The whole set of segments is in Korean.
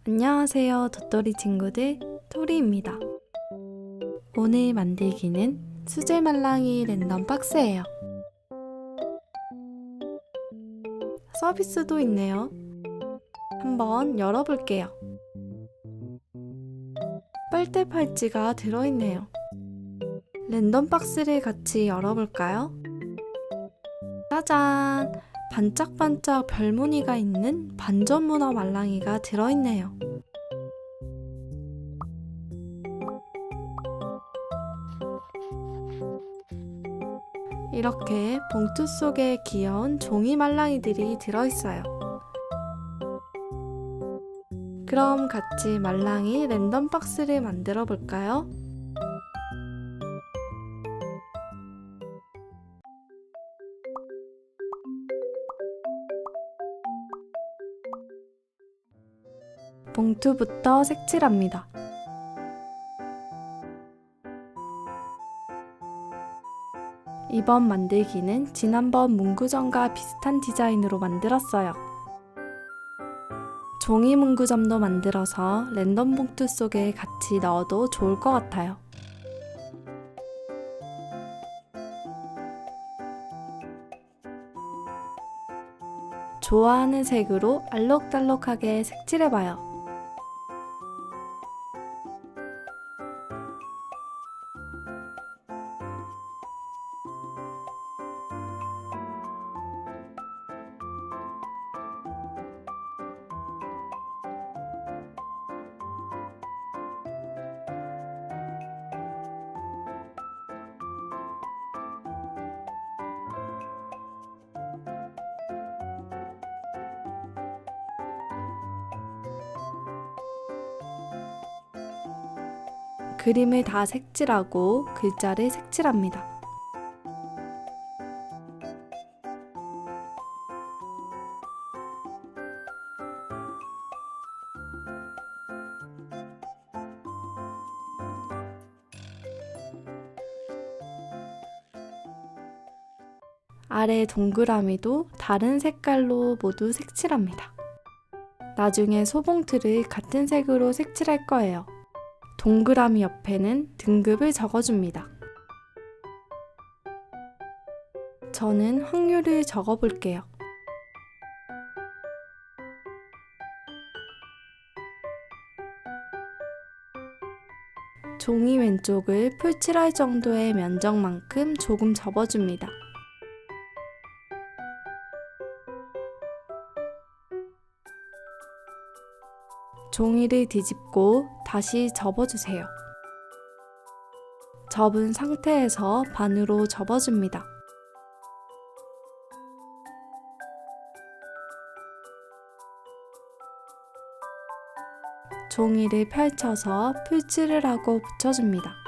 안녕하세요, 도토리 친구들, 토리입니다. 오늘 만들기는 수제 말랑이 랜덤 박스예요. 서비스도 있네요. 한번 열어볼게요. 빨대 팔찌가 들어있네요. 랜덤 박스를 같이 열어볼까요? 짜잔! 반짝반짝 별무늬가 있는 반전 문어 말랑이가 들어있네요. 이렇게 봉투 속에 귀여운 종이 말랑이들이 들어있어요. 그럼 같이 말랑이 랜덤 박스를 만들어 볼까요? 봉투부터 색칠합니다. 이번 만들기는 지난번 문구점과 비슷한 디자인으로 만들었어요. 종이 문구점도 만들어서 랜덤 봉투 속에 같이 넣어도 좋을 것 같아요. 좋아하는 색으로 알록달록하게 색칠해봐요. 그림을 다 색칠하고 글자를 색칠합니다. 아래 동그라미도 다른 색깔로 모두 색칠합니다. 나중에 소봉투를 같은 색으로 색칠할 거예요. 동그라미 옆에는 등급을 적어줍니다. 저는 확률을 적어볼게요. 종이 왼쪽을 풀칠할 정도의 면적만큼 조금 접어줍니다. 종이를 뒤집고 다시 접어주세요. 접은 상태에서 반으로 접어줍니다. 종이를 펼쳐서 풀칠을 하고 붙여줍니다.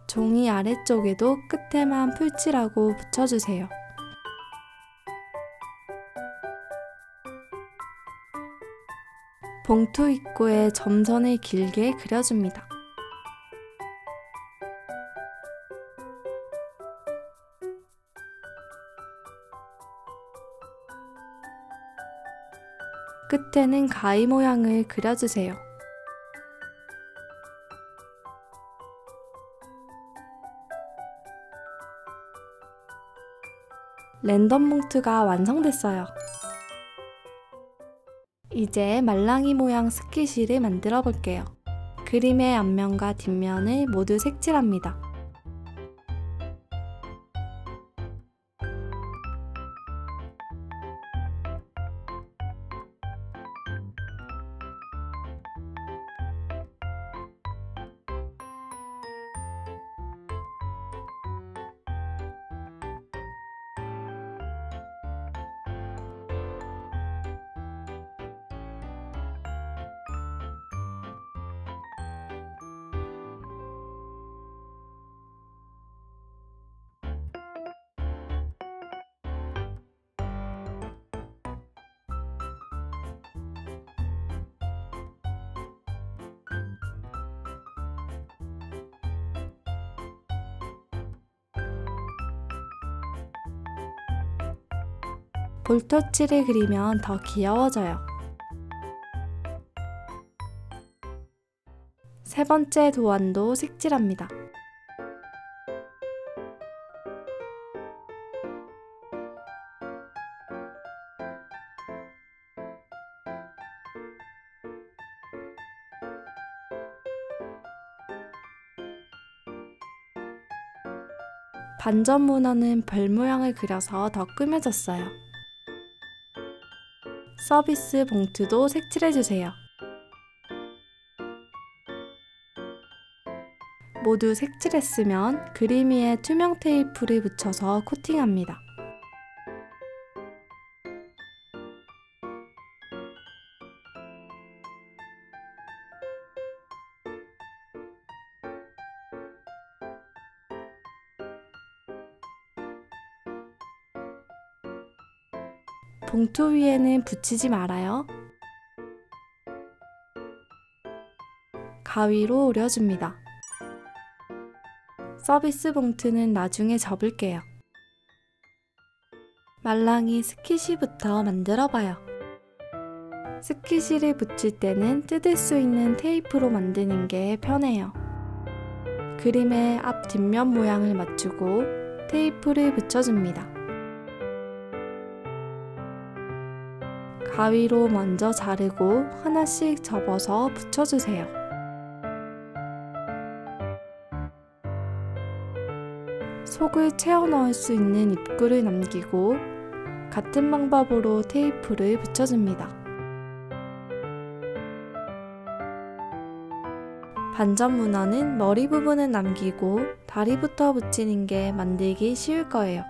종이 아래쪽에도 끝에만 풀칠하고 붙여주세요. 봉투 입구에 점선을 길게 그려줍니다. 끝에는 가위 모양을 그려주세요. 랜덤 봉투가 완성됐어요. 이제 말랑이 모양 스키시를 만들어 볼게요. 그림의 앞면과 뒷면을 모두 색칠합니다. 볼터치를 그리면 더 귀여워져요. 세 번째 도안도 색칠합니다. 반전 문어는 별 모양을 그려서 더 꾸며졌어요. 서비스 봉투도 색칠해주세요. 모두 색칠했으면 그림 위에 투명 테이프를 붙여서 코팅합니다. 봉투 위에는 붙이지 말아요. 가위로 오려줍니다. 서비스 봉투는 나중에 접을게요. 말랑이 스키시부터 만들어봐요. 스키시를 붙일 때는 뜯을 수 있는 테이프로 만드는 게 편해요. 그림의 앞 뒷면 모양을 맞추고 테이프를 붙여줍니다. 가위로 먼저 자르고 하나씩 접어서 붙여주세요. 속을 채워 넣을 수 있는 입구를 남기고 같은 방법으로 테이프를 붙여줍니다. 반전 문어는 머리 부분은 남기고 다리부터 붙이는 게 만들기 쉬울 거예요.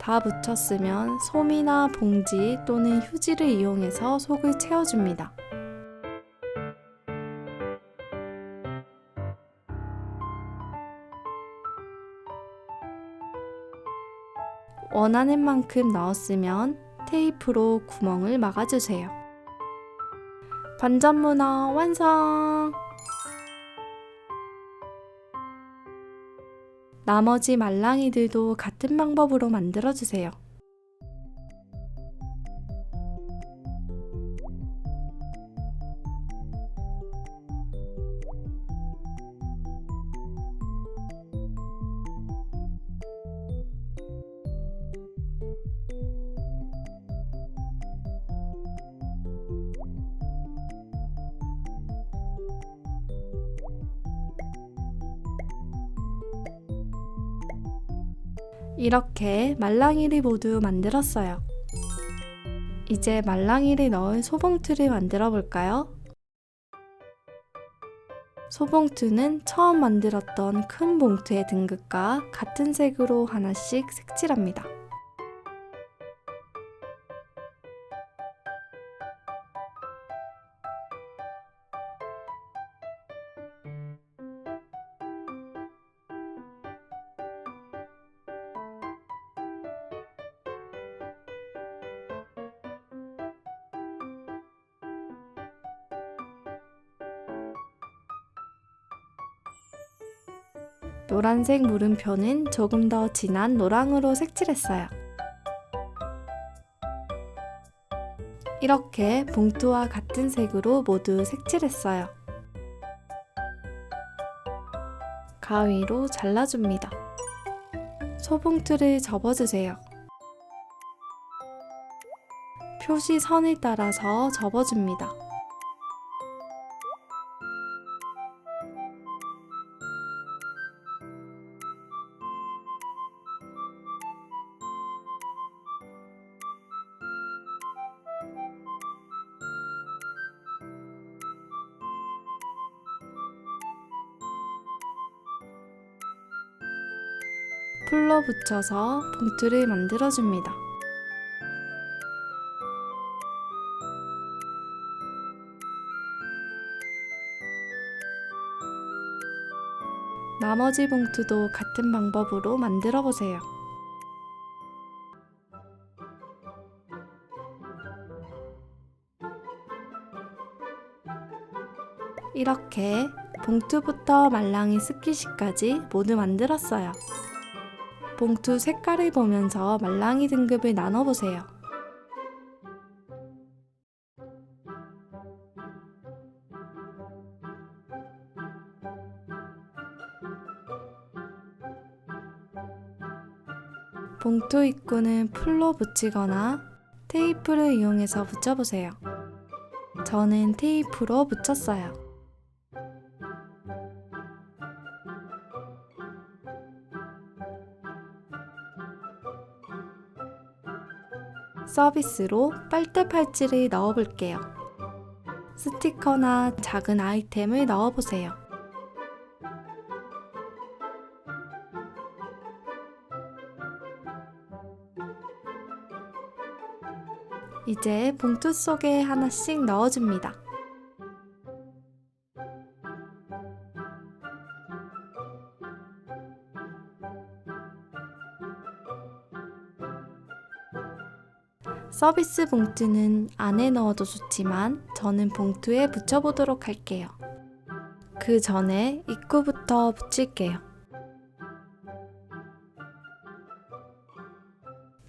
다 붙였으면 솜이나 봉지 또는 휴지를 이용해서 속을 채워줍니다. 원하는 만큼 넣었으면 테이프로 구멍을 막아주세요. 반전 문어 완성! 나머지 말랑이들도 같은 방법으로 만들어주세요. 이렇게 말랑이를 모두 만들었어요. 이제 말랑이를 넣을 소봉투를 만들어 볼까요? 소봉투는 처음 만들었던 큰 봉투의 등급과 같은 색으로 하나씩 색칠합니다. 노란색 물음표는 조금 더 진한 노랑으로 색칠했어요. 이렇게 봉투와 같은 색으로 모두 색칠했어요. 가위로 잘라줍니다. 소봉투를 접어주세요. 표시 선을 따라서 접어줍니다. 풀로 붙여서 봉투를 만들어줍니다. 나머지 봉투도 같은 방법으로 만들어 보세요. 이렇게 봉투부터 말랑이 스키시까지 모두 만들었어요. 봉투 색깔을 보면서 말랑이 등급을 나눠보세요. 봉투 입구는 풀로 붙이거나 테이프를 이용해서 붙여보세요. 저는 테이프로 붙였어요. 서비스로 빨대 팔찌를 넣어볼게요. 스티커나 작은 아이템을 넣어보세요. 이제 봉투 속에 하나씩 넣어줍니다. 서비스 봉투는 안에 넣어도 좋지만 저는 봉투에 붙여보도록 할게요. 그 전에 입구부터 붙일게요.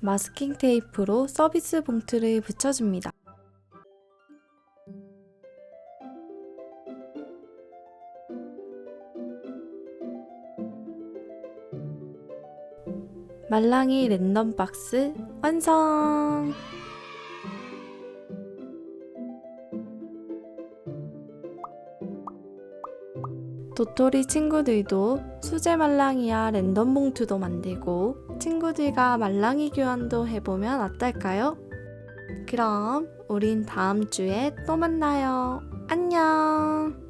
마스킹 테이프로 서비스 봉투를 붙여줍니다. 말랑이 랜덤 박스 완성! 도토리 친구들도 수제 말랑이와 랜덤 봉투도 만들고 친구들과 말랑이 교환도 해보면 어떨까요? 그럼 우린 다음 주에 또 만나요. 안녕!